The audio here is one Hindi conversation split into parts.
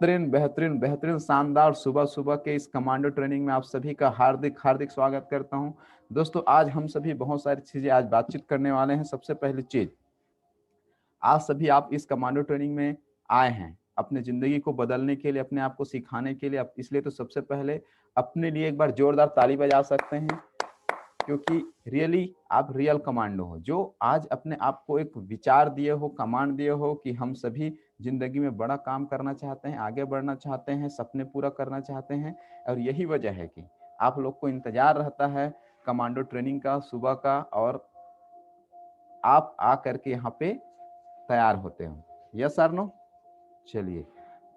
बेहतरीन बेहतरीन बेहतरीन शानदार सुबह सुबह के इस कमांडो ट्रेनिंग में आप सभी का हार्दिक हार्दिक स्वागत करता हूं। दोस्तों, आज हम सभी बहुत सारी चीजें आज बातचीत करने वाले हैं। सबसे पहली चीज, आज सभी आप इस कमांडो ट्रेनिंग में आए हैं अपने जिंदगी को बदलने के लिए, अपने आप को सिखाने के लिए। इसलिए तो सबसे पहले अपने लिए एक बार जोरदार ताली बजा सकते हैं, क्योंकि रियली आप रियल कमांडो हो, जो आज अपने आप को एक विचार दिए हो, कमांड दिए हो कि हम सभी जिंदगी में बड़ा काम करना चाहते हैं, आगे बढ़ना चाहते हैं, सपने पूरा करना चाहते हैं। और यही वजह है कि आप लोग को इंतजार रहता है कमांडो ट्रेनिंग का सुबह का, और आप आ करके यहाँ पे तैयार होते हो। Yes sir no? चलिए,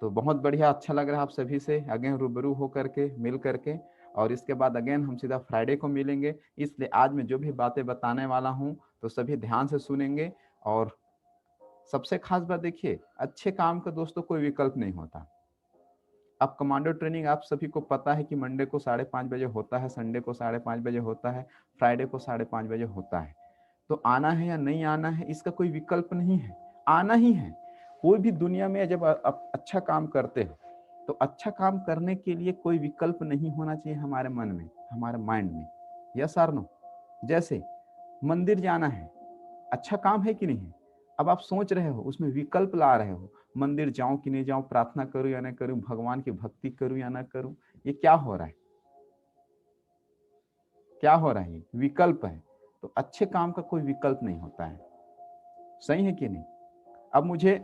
तो बहुत बढ़िया, अच्छा लग रहा है आप सभी से अगेन रूबरू हो करके, मिल करके। और इसके बाद अगेन हम सीधा फ्राइडे को मिलेंगे। इसलिए आज मैं जो भी बातें बताने वाला हूं तो सभी ध्यान से सुनेंगे। और सबसे खास बात देखिए, अच्छे काम का दोस्तों कोई विकल्प नहीं होता। अब कमांडो ट्रेनिंग आप सभी को पता है कि मंडे को 5:30 बजे होता है, संडे को 5:30 बजे होता है, फ्राइडे को 5:30 बजे होता है। तो आना है या नहीं आना है, इसका कोई विकल्प नहीं है, आना ही है। कोई भी दुनिया में जब आप अच्छा काम करते हो तो अच्छा काम करने के लिए कोई विकल्प नहीं होना चाहिए हमारे मन में, हमारे माइंड में। यस और नो? जैसे मंदिर जाना है, अच्छा काम है कि नहीं है? अब आप सोच रहे हो, उसमें विकल्प ला रहे हो, मंदिर जाऊं कि नहीं जाऊं, प्रार्थना करूं या ना करूं, भगवान की भक्ति करूं या ना करूं। ये क्या हो रहा है? क्या हो रहा है? ये विकल्प है। तो अच्छे काम का कोई विकल्प नहीं होता है। सही है कि नहीं? अब मुझे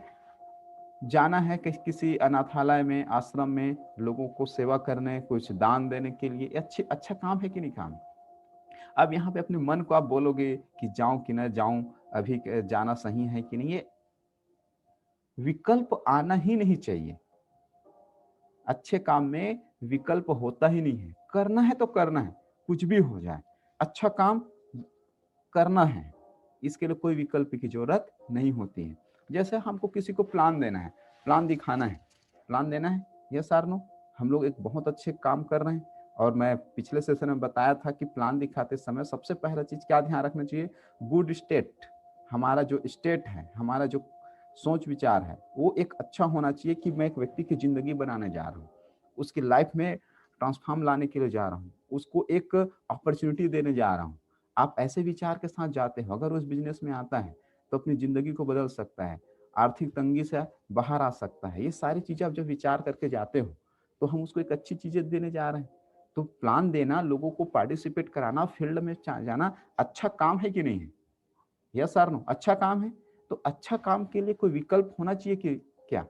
जाना है कि किसी अनाथालय में, आश्रम में लोगों को सेवा करने, कुछ दान देने के लिए, अच्छा काम है कि नहीं काम? अब यहाँ पे अपने मन को आप बोलोगे कि जाऊं कि ना जाऊं, अभी जाना सही है कि नहीं, ये विकल्प आना ही नहीं चाहिए। अच्छे काम में विकल्प होता ही नहीं है। करना है तो करना है, कुछ भी हो जाए, अच्छा काम करना है, इसके लिए कोई विकल्प की जरूरत नहीं होती है। जैसे हमको किसी को प्लान देना है, प्लान दिखाना है, प्लान देना है, यस और नो? हम लोग एक बहुत अच्छे काम कर रहे हैं, और मैं पिछले सेशन में बताया था कि प्लान दिखाते समय सबसे पहला चीज क्या ध्यान रखना चाहिए? Good state. हमारा जो स्टेट है, हमारा जो सोच विचार है, वो एक अच्छा होना चाहिए कि मैं एक व्यक्ति की जिंदगी बनाने जा रहा हूँ, उसकी लाइफ में ट्रांसफॉर्म लाने के लिए जा रहा हूँ, उसको एक अपॉर्चुनिटी देने जा रहा हूँ। आप ऐसे विचार के साथ जाते हो, अगर उस बिजनेस में आता है तो अपनी जिंदगी को बदल सकता है, आर्थिक तंगी से बाहर आ सकता है। ये सारी चीजें आप जब विचार करके जाते हो तो हम उसको एक अच्छी चीजें देने जा रहे हैं। तो प्लान देना, लोगों को पार्टिसिपेट कराना, फील्ड में जाना अच्छा काम है कि नहीं है? Yes sir no? अच्छा काम है। तो अच्छा काम के लिए कोई विकल्प होना चाहिए कि क्या?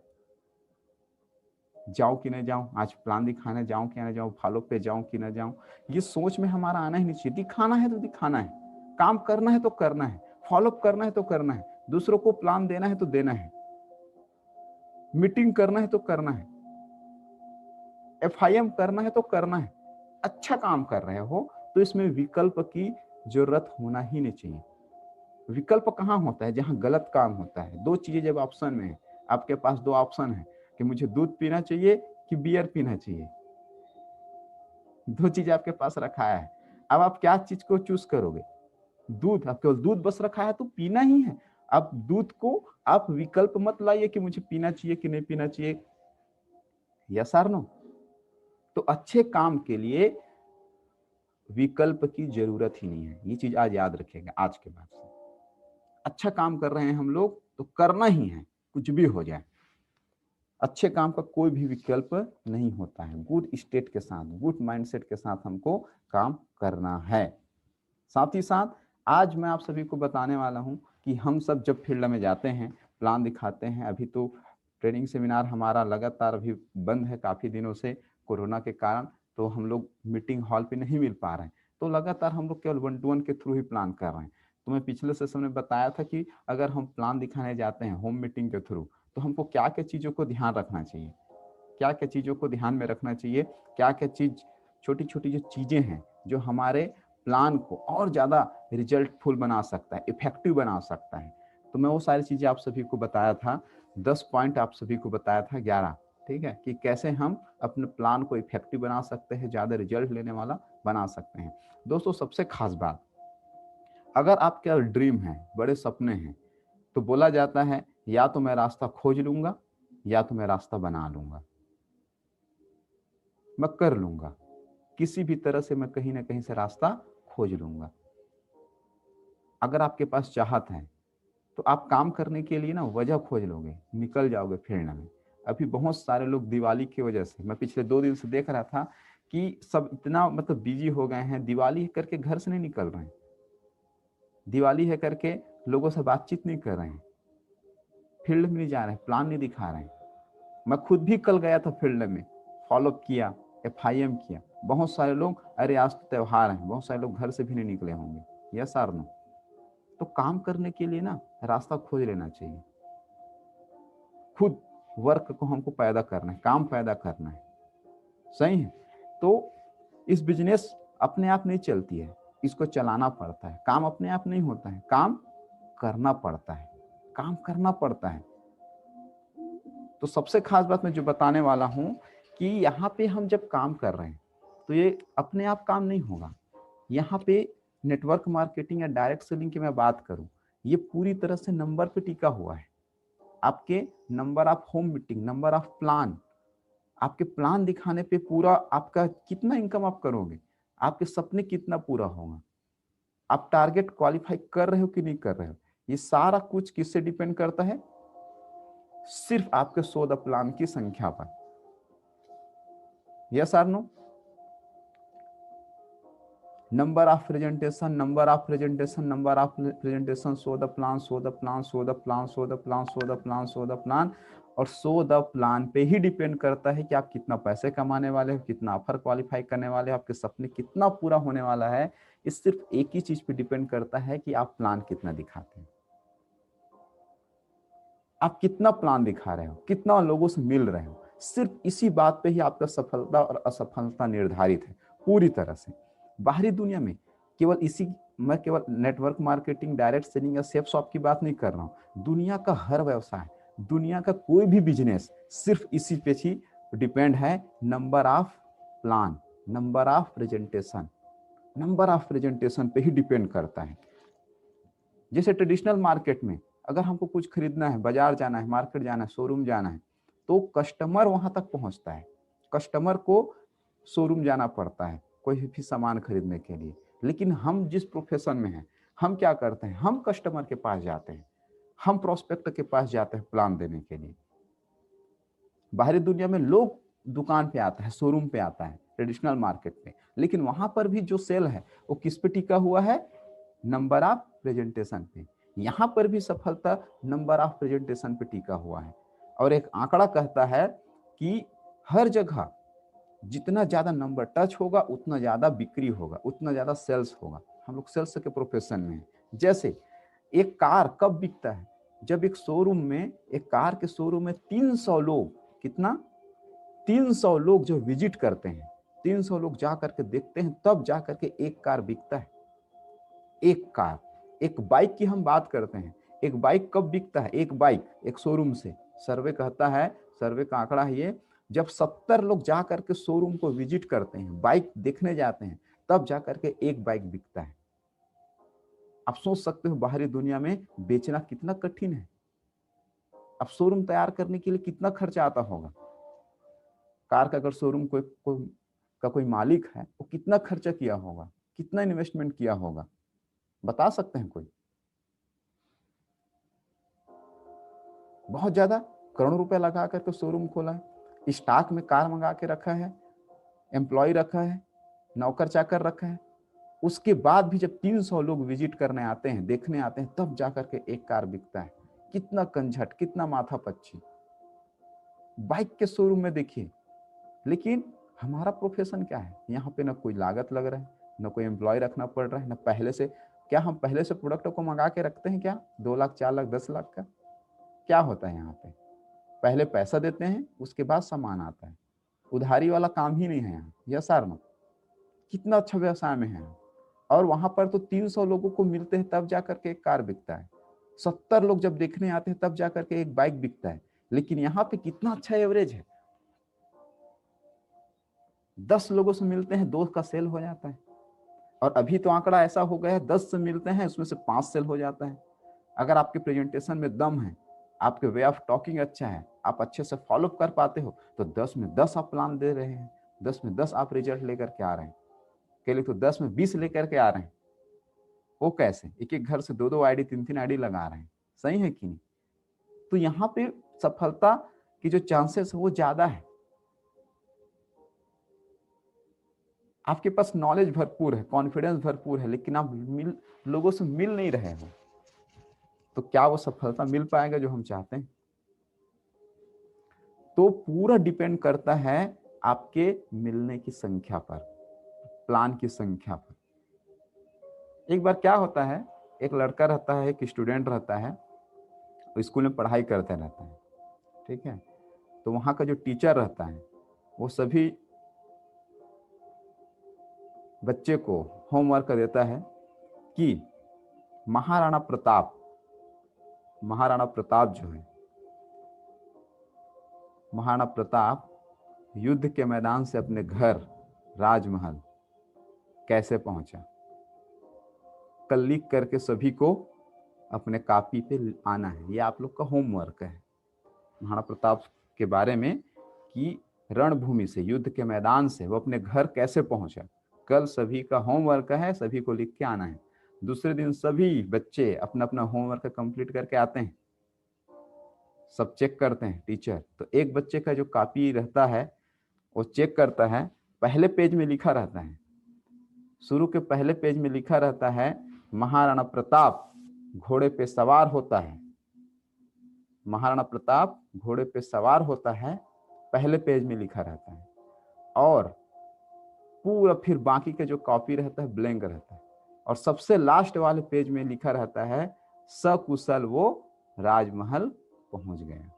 जाऊं कि नहीं जाऊं, आज प्लान दिखाने जाऊं कि ना जाऊं, फॉलो पे जाऊं कि ना जाऊं, ये सोच में हमारा आना ही नहीं चाहिए। दिखाना है तो दिखाना है, काम करना है तो करना है, फॉलो करना है तो करना है, दूसरों को प्लान देना है तो देना है, मीटिंग करना है तो करना है, एफआईएम करना है तो करना है। अच्छा काम कर रहे हो तो इसमें विकल्प की जरूरत होना ही नहीं चाहिए। विकल्प कहाँ होता है? जहां गलत काम होता है। दो चीजें जब ऑप्शन में है, आपके पास दो ऑप्शन है कि मुझे दूध पीना चाहिए कि बियर पीना चाहिए, दो चीज आपके पास रखा है। अब आप क्या चीज को चूज करोगे? दूध, आप केवल दूध बस रखा है तो पीना ही है। अब दूध को आप विकल्प मत लाइए कि मुझे पीना चाहिए कि नहीं पीना चाहिए। यस और नो? तो अच्छे काम के लिए विकल्प की जरूरत ही नहीं है। ये चीज आज याद रखिएगा, आज के बाद से अच्छा काम कर रहे हैं हम लोग तो करना ही है, कुछ भी हो जाए। अच्छे काम का कोई भी विकल्प नहीं होता है। गुड स्टेट के साथ, गुड माइंडसेट के साथ हमको काम करना है। साथ ही साथ आज मैं आप सभी को बताने वाला हूं कि हम सब जब फील्ड में जाते हैं, प्लान दिखाते हैं। अभी तो ट्रेनिंग सेमिनार हमारा लगातार अभी बंद है काफी दिनों से, कोरोना के कारण। तो हम लोग मीटिंग हॉल पे नहीं मिल पा रहे हैं, तो लगातार हम लोग केवल 1-to-1 के थ्रू ही प्लान कर रहे हैं। तो मैं पिछले सेशन में बताया था कि अगर हम प्लान दिखाने जाते हैं होम मीटिंग के थ्रू, तो हमको क्या क्या चीजों को ध्यान रखना चाहिए, क्या क्या चीजों को ध्यान में रखना चाहिए, क्या क्या चीज, छोटी छोटी जो चीजें हैं जो हमारे प्लान को और ज्यादा रिजल्टफुल बना सकता है, इफेक्टिव बना सकता है। तो मैं वो सारी चीजें आप सभी को बताया था, 10 पॉइंट आप सभी को बताया था, 11, ठीक है, कि कैसे हम अपने प्लान को इफेक्टिव बना सकते हैं, ज्यादा रिजल्ट लेने वाला बना सकते हैं। दोस्तों, सबसे खास बात, अगर आपका ड्रीम है, बड़े सपने हैं, तो बोला जाता है या तो मैं रास्ता खोज लूंगा या तो मैं रास्ता बना लूंगा। मैं कर लूंगा, किसी भी तरह से मैं कहीं ना कहीं से रास्ता खोज लूंगा। अगर आपके पास चाहत है तो आप काम करने के लिए ना वजह खोज लोगे, निकल जाओगे फील्ड में। अभी बहुत सारे लोग दिवाली की वजह से, मैं पिछले 2 दिन से देख रहा था कि सब इतना मतलब बिजी हो गए हैं, दिवाली करके घर से नहीं निकल रहे हैं, दिवाली है करके लोगों से बातचीत नहीं कर रहे हैं, फील्ड में नहीं जा रहे हैं, प्लान नहीं दिखा रहे हैं। मैं खुद भी कल गया था फील्ड में, फॉलोअप किया, FIM किया। बहुत सारे लोग, अरे आज तो त्योहार है, बहुत सारे लोग घर से भी नहीं निकले होंगे। यस और नो? तो काम करने के लिए ना रास्ता खोज लेना चाहिए। खुद वर्क को हमको पैदा करना है, काम पैदा करना है, सही है। तो इस बिजनेस अपने आप नहीं चलती है, इसको चलाना पड़ता है। काम अपने आप नहीं होता है, काम करना पड़ता है, काम करना पड़ता है। तो सबसे खास बात मैं जो बताने वाला हूं कि यहाँ पे हम जब काम कर रहे हैं तो ये अपने आप काम नहीं होगा। यहाँ पे नेटवर्क मार्केटिंग या डायरेक्ट सेलिंग की मैं बात करूं, ये पूरी तरह से नंबर पे टिका हुआ है। आपके number of home meeting, number of plan, आपके प्लान दिखाने पे पूरा आपका कितना इनकम आप करोगे, आपके सपने कितना पूरा होगा, आप टारगेट क्वालिफाई कर रहे हो कि नहीं कर रहे हो, ये सारा कुछ किससे डिपेंड करता है? सिर्फ आपके 100 प्लान की संख्या पर। यस और no? Number of presentation, number of presentation, number of presentation, 100 plan, 100 plan, 100 plan, 100 plan, 100 plan, 100 plan. और 100 प्लान पे ही डिपेंड करता है कि आप कितना पैसे कमाने वाले हो, कितना ऑफर क्वालिफाई करने वाले हो, आपके सपने कितना पूरा होने वाला है। इस सिर्फ एक ही चीज पे डिपेंड करता है कि आप प्लान कितना दिखाते हैं, आप कितना प्लान दिखा रहे हो, कितना लोगों से मिल रहे हो। सिर्फ इसी बात पे ही आपका सफलता और असफलता निर्धारित है पूरी तरह से। बाहरी दुनिया में केवल इसी, मैं केवल नेटवर्क मार्केटिंग, डायरेक्ट सेलिंग या सेफ शॉप की बात नहीं कर रहा हूँ। दुनिया का हर व्यवसाय, दुनिया का कोई भी बिजनेस सिर्फ इसी पे ही डिपेंड है, number of plan, number of presentation, number of presentation पे ही डिपेंड करता है। जैसे ट्रेडिशनल मार्केट में अगर हमको कुछ खरीदना है, बाजार जाना है, मार्केट जाना है, शोरूम जाना है, तो कस्टमर वहां तक पहुंचता है, कस्टमर को शोरूम जाना पड़ता है कोई भी सामान खरीदने के लिए। लेकिन हम जिस प्रोफेशन में हैं, हम क्या करते हैं, हम कस्टमर के पास जाते हैं, हम प्रोस्पेक्ट के पास जाते हैं प्लान देने के लिए। बाहरी दुनिया में लोग दुकान पे आता है, शोरूम पे आता है, ट्रेडिशनल मार्केट पे, लेकिन वहां पर भी जो सेल है वो किस पे टिका हुआ है? नंबर ऑफ प्रेजेंटेशन पे। यहां पर भी सफलता नंबर ऑफ प्रेजेंटेशन पे टिका हुआ है। और एक आंकड़ा कहता है कि हर जगह जितना ज्यादा नंबर टच होगा उतना ज्यादा बिक्री होगा, उतना ज्यादा सेल्स होगा। हम लोग सेल्स के प्रोफेशन में हैं। जैसे एक कार कब बिकता है? जब एक शोरूम में, एक कार के शोरूम में 300 लोग, कितना, 300 लोग जो विजिट करते हैं, 300 लोग जा करके देखते हैं, तब जा करके एक कार बिकता है। एक कार, एक बाइक की हम बात करते हैं, एक बाइक कब बिकता है? एक बाइक एक शोरूम से, सर्वे कहता है, सर्वे का आंकड़ा है ये, जब 70 लोग जा करके शोरूम को विजिट करते हैं, बाइक देखने जाते हैं, तब जा करके एक बाइक बिकता है। आप सोच सकते हो बाहरी दुनिया में बेचना कितना कठिन है। अब शोरूम तैयार करने के लिए कितना खर्चा आता होगा। कार का अगर शोरूम कोई मालिक है, वो कितना खर्चा किया होगा, कितना इन्वेस्टमेंट किया होगा, बता सकते हैं कोई? बहुत ज्यादा, करोड़ों रुपए लगा करके शोरूम खोला है, स्टॉक में कार मंगा के रखा है, एम्प्लॉय रखा है, नौकर चाकर रखा है। उसके बाद भी जब 300 लोग विजिट करने आते हैं, देखने आते हैं, तब जाकर के एक कार बिकता है। कितना कंझट, कितना माथा पच्ची बाइक के शोरूम में देखिए। लेकिन हमारा प्रोफेशन क्या है, यहाँ पे ना कोई लागत लग रहा है, ना कोई एम्प्लॉय रखना पड़ रहा है, ना पहले से, क्या हम पहले से प्रोडक्ट को मंगा के रखते हैं क्या 2 लाख 4 लाख 10 लाख का? क्या होता है यहाँ पे? पहले पैसा देते हैं, उसके बाद सामान आता है। उधारी वाला काम ही नहीं है यहाँ। यस और नो? कितना अच्छा व्यवसाय में है। और वहां पर तो 300 लोगों को मिलते हैं तब जाकर के एक कार बिकता है, 70 लोग जब देखने आते हैं तब जाकर के एक बाइक बिकता है। लेकिन यहाँ पे कितना अच्छा एवरेज है, 10 लोगों से मिलते हैं, 2 का सेल हो जाता है। और अभी तो आंकड़ा ऐसा हो गया है, 10 से मिलते हैं, उसमें से 5 सेल हो जाता है। अगर आपके प्रेजेंटेशन में दम है, आपके वे ऑफ टॉकिंग अच्छा है, आप अच्छे से फॉलो कर पाते हो, तो 10 में 10 आप प्लान दे रहे हैं, 10 में 10 आप रिजल्ट लेकर के आ रहे हैं, के तो 10 में 20 लेकर के आ रहे हैं। वो कैसे? एक एक घर से 2-2 आईडी 3-3 आईडी लगा रहे हैं, सही है कि नहीं? तो यहाँ पे सफलता की जो चांसेस है वो ज्यादा है। आपके पास नॉलेज भरपूर है, कॉन्फिडेंस भरपूर है, लेकिन आप लोगों से मिल नहीं रहे हो, तो क्या वो सफलता मिल पाएगा जो हम चाहते हैं? तो पूरा डिपेंड करता है आपके मिलने की संख्या पर, प्लान की संख्या पर। एक बार क्या होता है, एक लड़का रहता है, एक स्टूडेंट रहता है, वो स्कूल में पढ़ाई करते रहता है, ठीक है। तो वहाँ का जो टीचर रहता है वो सभी बच्चे को होमवर्क देता है कि महाराणा प्रताप जो है, महाराणा प्रताप युद्ध के मैदान से अपने घर राजमहल कैसे पहुंचा। कल लिख करके सभी को अपने कॉपी पे आना है, ये आप लोग का होमवर्क है महाराणा प्रताप के बारे में, कि रणभूमि से, युद्ध के मैदान से वो अपने घर कैसे पहुंचा। कल सभी का होमवर्क है, सभी को लिख के आना है। दूसरे दिन सभी बच्चे अपना अपना होमवर्क कंप्लीट करके आते हैं, सब चेक करते हैं टीचर। तो एक बच्चे का जो कॉपी रहता है वो चेक करता है, पहले पेज में लिखा रहता है, शुरू के पहले पेज में लिखा रहता है महाराणा प्रताप घोड़े पे सवार होता है, महाराणा प्रताप घोड़े पे सवार होता है, पहले पेज में लिखा रहता है। और पूरा फिर बाकी के जो कॉपी रहता है ब्लैंक रहता है, और सबसे लास्ट वाले पेज में लिखा रहता है सकुशल वो राजमहल पहुंच गया।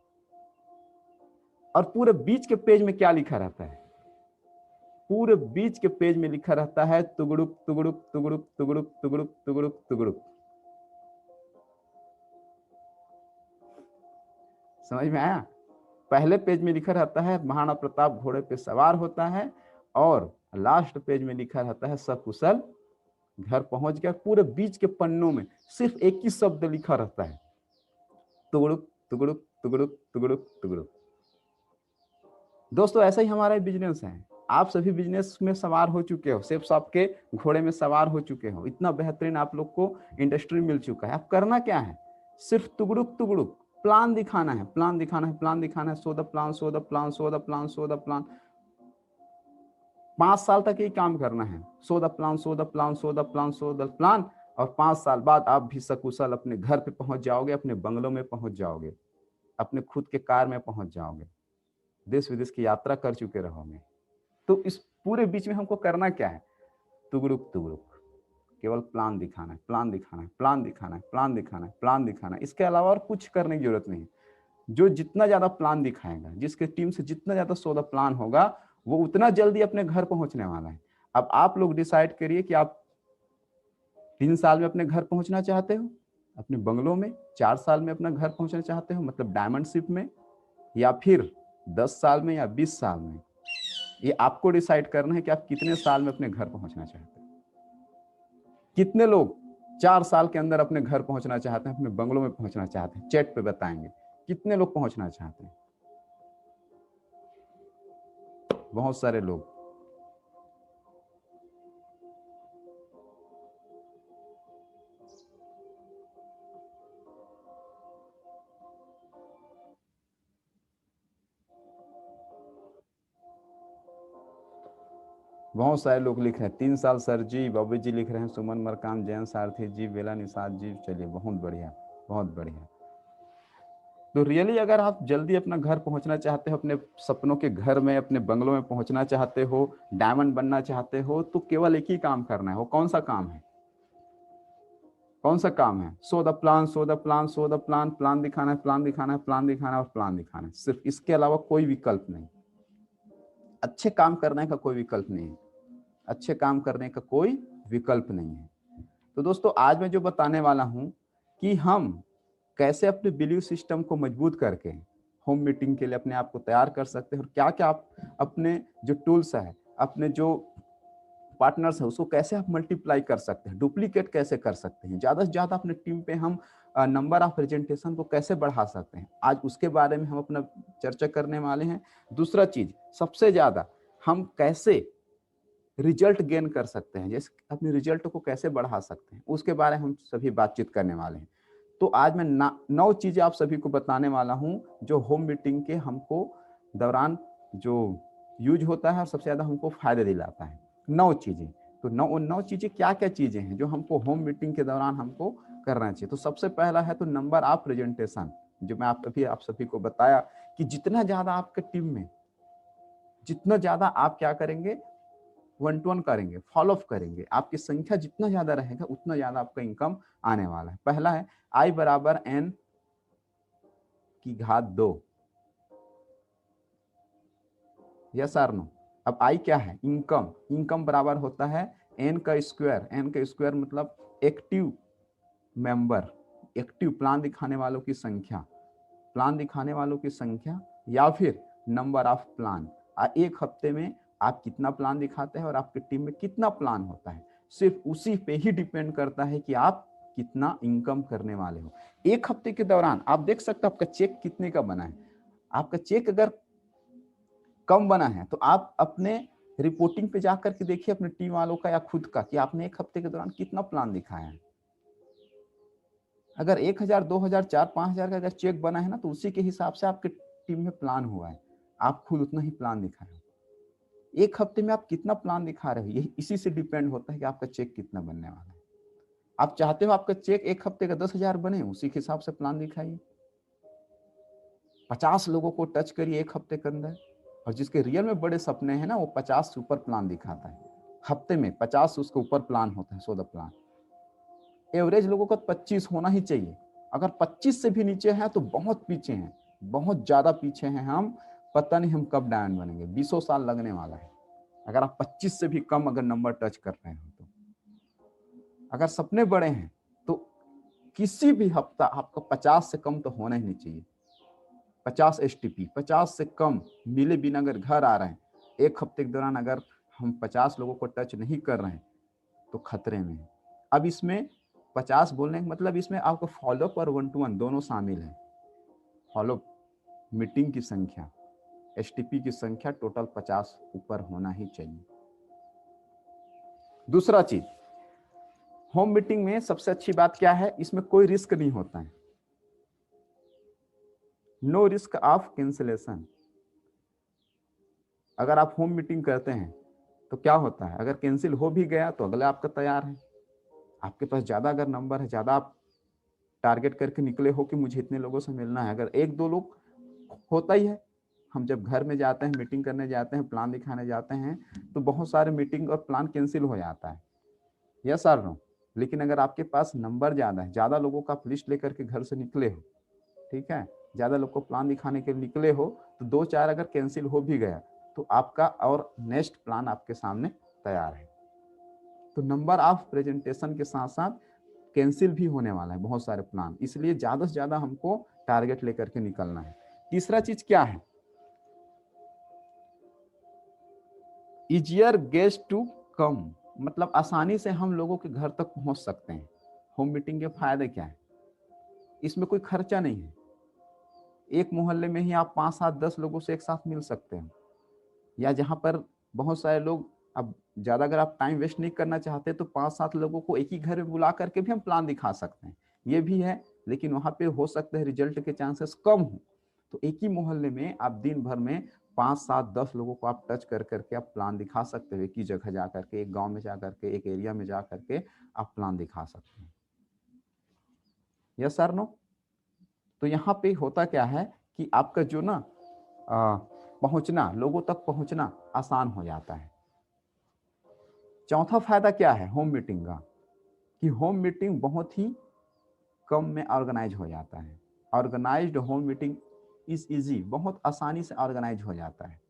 और पूरे बीच के पेज में क्या लिखा रहता है? पूरे बीच के पेज में लिखा रहता है तुगड़ुक तुगड़ुक तुगड़ुक तुगड़ुक तुगड़ुक तुगड़ुक तुगड़ुक। समझ में आया? पहले पेज में लिखा रहता है महाराणा प्रताप घोड़े पे सवार होता है, और लास्ट पेज में लिखा रहता है सकुशल घर पहुंच गया। पूरे बीच के पन्नों में सिर्फ एक ही शब्द लिखा रहता है, तुगड़ुक तुगड़ुक तुगड़ुक तुगड़ुक तुगड़ुक। दोस्तों ऐसा ही हमारा बिजनेस है। आप सभी बिजनेस में सवार हो चुके हो, सिर्फ आपके घोड़े में सवार हो चुके हो, इतना बेहतरीन आप लोग को इंडस्ट्री मिल चुका है। आप करना क्या है? सिर्फ तुगड़ुक तुगड़ुक प्लान दिखाना है, प्लान दिखाना है, प्लान दिखाना है। सो the plan, show the plan, show the plan, show the plan. 5 साल तक ये काम करना है, सो the plan, show the plan, show the plan, show the plan. और 5 साल बाद आप भी सकुशल अपने घर पे पहुंच जाओगे, अपने बंगलों में पहुंच जाओगे, अपने खुद के कार में पहुंच जाओगे, देश विदेश की यात्रा कर चुके रहोगे। तो इस पूरे बीच में हमको करना क्या है? तुगड़ुक तुगड़ुक, केवल प्लान दिखाना है, प्लान दिखाना है, प्लान दिखाना है, प्लान दिखाना है, प्लान दिखाना है। इसके अलावा और कुछ करने की जरूरत नहीं है। जो जितना ज्यादा प्लान दिखाएगा, जिसके टीम से जितना ज्यादा सो द प्लान होगा, वो उतना जल्दी अपने घर पहुंचने वाला है। अब आप लोग डिसाइड करिए कि आप 3 साल में अपने घर पहुंचना चाहते हो अपने बंगलों में, 4 साल में अपना घर पहुंचना चाहते हो मतलब डायमंड शिप में, या फिर 10 साल में या 20 साल में। ये आपको डिसाइड करना है कि आप कितने साल में अपने घर पहुंचना चाहते हैं। कितने लोग 4 साल के अंदर अपने घर पहुंचना चाहते हैं, अपने बंगलों में पहुंचना चाहते हैं? चैट पे बताएंगे कितने लोग पहुंचना चाहते हैं। बहुत सारे लोग। बहुत सारे लोग लिख रहे हैं 3 साल सर जी। बॉबी जी लिख रहे हैं, सुमन मरकाम, जैन सारथी जी, बेला निषाद जी। चलिए बहुत बढ़िया, बहुत बढ़िया। तो रियली अगर आप जल्दी अपना घर पहुंचना चाहते हो, अपने सपनों के घर में, अपने बंगलों में पहुंचना चाहते हो, डायमंड बनना चाहते हो, तो केवल एक ही काम करना है। वो कौन सा काम है? कौन सा काम है? सो the plan, show the plan, show the plan. Plan दिखाना है, प्लान दिखाना है, प्लान दिखाना है और प्लान दिखाना है, सिर्फ इसके अलावा कोई विकल्प नहीं। अच्छे काम करने का कोई विकल्प नहीं है, अच्छे काम करने का कोई विकल्प नहीं है। तो दोस्तों आज मैं जो बताने वाला हूं कि हम कैसे अपने बिलीव सिस्टम को मजबूत करके होम मीटिंग के लिए अपने आप को तैयार कर सकते हैं, और क्या क्या आप अपने जो टूल्स है, अपने जो पार्टनर्स है, उसको कैसे आप मल्टीप्लाई कर सकते हैं, डुप्लीकेट कैसे कर सकते हैं, ज्यादा से ज्यादा अपने टीम पे हम नंबर ऑफ प्रेजेंटेशन को कैसे बढ़ा सकते हैं, आज उसके बारे में हम अपना चर्चा करने वाले हैं। दूसरा चीज, सबसे ज्यादा हम कैसे रिजल्ट गेन कर सकते हैं, जैसे अपने रिजल्ट को कैसे बढ़ा सकते हैं, उसके बारे में हम सभी बातचीत करने वाले हैं। तो आज मैं 9 चीजें आप सभी को बताने वाला हूं जो होम मीटिंग के हमको दौरान जो यूज होता है और सबसे ज्यादा हमको फायदे दिलाता है। 9 चीजें। तो 9 चीजें क्या क्या चीजें हैं जो हमको होम मीटिंग के दौरान हमको करना चाहिए। तो सबसे पहला है तो नंबर ऑफ प्रेजेंटेशन, जो मैं आप सभी को बताया कि जितना ज्यादा आपके टीम में, जितना ज्यादा आप क्या करेंगे, 1-to-1 करेंगे, फॉलो अप करेंगे, आपकी संख्या जितना ज्यादा रहेगा उतना ज्यादा आपका इनकम आने वाला है। पहला है I बराबर n की घात 2। यस और नो। अब I क्या है? इनकम। इनकम बराबर होता है n का स्क्वायर। n का स्क्वायर मतलब एक्टिव मेंबर, एक्टिव प्लान दिखाने वालों की संख्या, प्लान दिखाने वालों की संख्या या फिर नंबर ऑफ प्लान। एक हफ्ते में आप कितना प्लान दिखाते हैं और आपकी टीम में कितना प्लान होता है, सिर्फ उसी पे ही डिपेंड करता है कि आप कितना इनकम करने वाले हो। एक हफ्ते के दौरान आप देख सकते हो आपका चेक कितने का बना है। आपका चेक अगर कम बना है तो आप अपने रिपोर्टिंग पे जाकर के देखिए अपने टीम वालों का या खुद का कि आपने एक हफ्ते के दौरान कितना प्लान दिखाया है। अगर 1000, 2000, 4, 5000 का अगर चेक बना है ना, तो उसी के हिसाब से आपके टीम में प्लान हुआ है, आप खुद उतना ही प्लान दिखा रहे हो। एक हफ्ते में आप कितना प्लान दिखा रहे हो, यही इसी से डिपेंड होता है कि आपका चेक कितना बनने वाला है। आप चाहते हो आपका चेक एक हफ्ते का 10,000 बने, उसी के हिसाब से प्लान दिखाइए। 50 लोगों को टच करिए एक हफ्ते के अंदर, और जिसके रियल में बड़े सपने हैं ना, वो 50 से ऊपर प्लान दिखाता है। हफ्ते में 50 उसके ऊपर प्लान होता है, 100 प्लान। एवरेज लोगों का 25 होना ही चाहिए। अगर 25 से भी नीचे है तो बहुत पीछे हैं, बहुत ज्यादा पीछे हैं हम। पता नहीं हम कब डायमंड बनेंगे, 20 साल लगने वाला है अगर आप 25 से भी कम अगर नंबर टच कर रहे हो तो। अगर सपने बड़े हैं तो किसी भी हफ्ता आपका 50 से कम तो होना ही नहीं चाहिए। 50 STP, 50 से कम मिले बिना अगर घर आ रहे हैं एक हफ्ते के दौरान, अगर हम 50 लोगों को टच नहीं कर रहे हैं तो खतरे में है। अब इसमें 50 बोलने का मतलब इसमें आपको फॉलोअप और 1-to-1 दोनों शामिल है। फॉलोअप, मीटिंग की संख्या, STP की संख्या टोटल 50 ऊपर होना ही चाहिए। दूसरा चीज, होम मीटिंग में सबसे अच्छी बात क्या है, इसमें कोई रिस्क नहीं होता है। No risk of cancellation. अगर आप होम मीटिंग करते हैं तो क्या होता है, अगर कैंसिल हो भी गया तो अगला आपका तैयार है। आपके पास ज्यादा अगर नंबर है, ज्यादा आप टारगेट करके निकले हो कि मुझे इतने लोगों से मिलना है, अगर एक दो लोग, होता ही है, हम जब घर में जाते हैं, मीटिंग करने जाते हैं, प्लान दिखाने जाते हैं, तो बहुत सारे मीटिंग और प्लान कैंसिल हो जाता है। यस और नो। लेकिन अगर आपके पास नंबर ज्यादा है, ज्यादा लोगों का आप लिस्ट लेकर के घर से निकले हो, ठीक है, ज्यादा लोग को प्लान दिखाने के लिए निकले हो, तो 2-4 अगर कैंसिल हो भी गया तो आपका और नेक्स्ट प्लान आपके सामने तैयार है। तो नंबर ऑफ प्रेजेंटेशन के साथ साथ कैंसिल भी होने वाला है बहुत सारे प्लान, इसलिए ज्यादा से ज्यादा हमको टारगेट लेकर के निकलना है। तीसरा चीज क्या है, इजियर गेस्ट टू कम, मतलब आसानी से हम लोगों के घर तक पहुंच सकते हैं। होम मीटिंग के फायदे क्या है, इसमें कोई खर्चा नहीं है। एक मोहल्ले में ही आप 5, 7, 10 लोगों से एक साथ मिल सकते हैं, या जहां पर बहुत सारे लोग, अब ज्यादा अगर आप टाइम वेस्ट नहीं करना चाहते तो 5-7 लोगों को एक ही घर में बुला करके भी हम प्लान दिखा सकते हैं, ये भी है। लेकिन वहां पे हो सकता है रिजल्ट के चांसेस कम हो, तो एक ही मोहल्ले में आप दिन भर में 5-7-10 लोगों को आप टच कर करके आप प्लान दिखा सकते हो। एक ही जगह जा करके, एक गांव में जा करके, एक एरिया में जा करके आप प्लान दिखा सकते हैं। Yes sir no. तो यहाँ पे होता क्या है कि आपका जो ना पहुंचना, लोगों तक पहुंचना आसान हो जाता है। चौथा फायदा क्या है होम मीटिंग का, कि होम मीटिंग बहुत ही कम में ऑर्गेनाइज हो जाता है। Organised home meeting is easy, बहुत आसानी से ऑर्गेनाइज हो जाता है।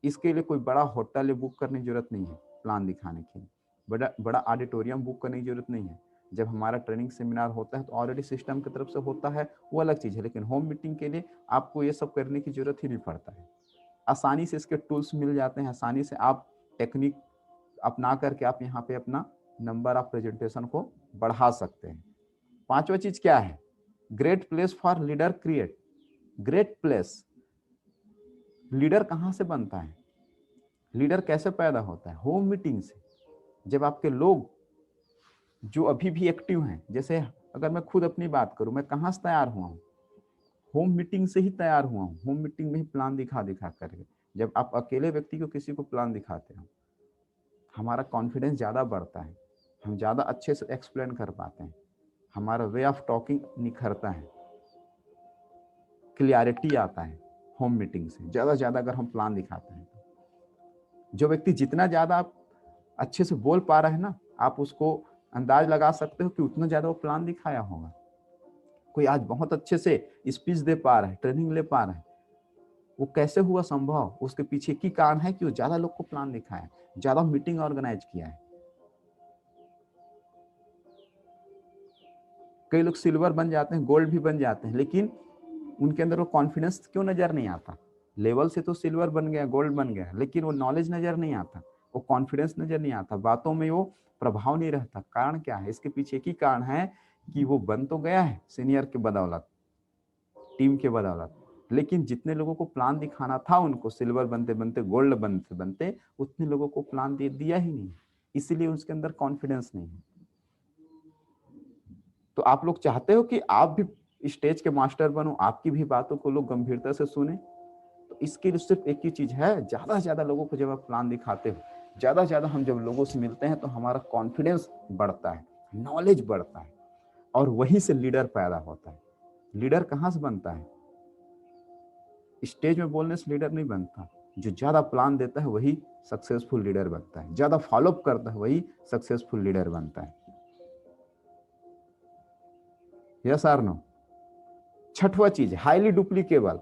इसके लिए कोई बड़ा होटल बुक करने की जरूरत नहीं है प्लान दिखाने के लिए, बड़ा बड़ा ऑडिटोरियम बुक करने की जरूरत नहीं है। जब हमारा ट्रेनिंग सेमिनार होता है तो ऑलरेडी सिस्टम की तरफ से होता है, वो अलग चीज़ है। लेकिन होम मीटिंग के लिए आपको ये सब करने की जरूरत ही नहीं पड़ता है। आसानी से इसके टूल्स मिल जाते हैं, आसानी से आप टेक्निक अपना करके आप यहाँ पे अपना नंबर ऑफ प्रेजेंटेशन को बढ़ा सकते हैं। पांचवा चीज क्या है, great place for leader create. Great place, leader कहाँ से बनता है, लीडर कैसे पैदा होता है? होम मीटिंग से। जब आपके लोग जो अभी भी एक्टिव हैं, जैसे अगर मैं खुद अपनी बात करूं, मैं कहाँ से तैयार हुआ हूँ? होम मीटिंग से ही तैयार हुआ हूँ। होम मीटिंग में ही प्लान दिखा दिखा करके। जब आप अकेले व्यक्ति को किसी को प्लान दिखाते हो, हमारा कॉन्फिडेंस ज़्यादा बढ़ता है, हम ज़्यादा अच्छे से एक्सप्लेन कर पाते हैं, हमारा वे ऑफ टॉकिंग निखरता है, क्लियरिटी आता है होम मीटिंग से ज़्यादा अगर हम प्लान दिखाते हैं तो। जो व्यक्ति जितना ज़्यादा आप अच्छे से बोल पा रहे हैं ना, आप उसको अंदाज लगा सकते हो कि उतना ज़्यादा वो प्लान दिखाया होगा। कोई आज बहुत अच्छे से स्पीच दे पा रहा है, ट्रेनिंग ले पा रहा है, वो कैसे हुआ संभव? उसके पीछे की कारण है कि वो ज़्यादा लोग को प्लान दिखाया है, ज़्यादा मीटिंग ऑर्गेनाइज किया है। कई लोग सिल्वर बन जाते हैं, गोल्ड भी बन जाते हैं, लेकिन उनके अंदर वो कॉन्फिडेंस क्यों नजर नहीं आता? लेवल से तो सिल्वर बन गया, गोल्ड बन गया, लेकिन वो नॉलेज नजर नहीं आता, वो कॉन्फिडेंस नजर नहीं आता, बातों में वो प्रभाव नहीं रहता। कारण क्या है? इसके पीछे की कारण है कि वो बन तो गया है सीनियर के बदौलत, टीम के बदौलत, लेकिन जितने लोगों को प्लान दिखाना था उनको, सिल्वर बनते बनते गोल्ड बनते बनते, उतने लोगों को प्लान दे दिया ही नहीं, इसीलिए उसके अंदर कॉन्फिडेंस नहीं है। तो आप लोग चाहते हो कि आप भी स्टेज के मास्टर बनो, आपकी भी बातों को लोग गंभीरता से सुने, तो इसके लिए सिर्फ एक ही चीज है, ज्यादा से ज्यादा लोगों को जब आप प्लान दिखाते हो, ज्यादा हम जब लोगों से मिलते हैं तो हमारा कॉन्फिडेंस बढ़ता है, नॉलेज बढ़ता है, और वहीं से लीडर पैदा होता है। लीडर कहाँ से बनता है? स्टेज में बोलने से लीडर नहीं बनता। जो ज्यादा प्लान देता है वही सक्सेसफुल लीडर बनता है, ज्यादा फॉलोअप करता है वही सक्सेसफुल लीडर बनता है। यस और नो? छठवां चीज, हाईली डुप्लीकेबल।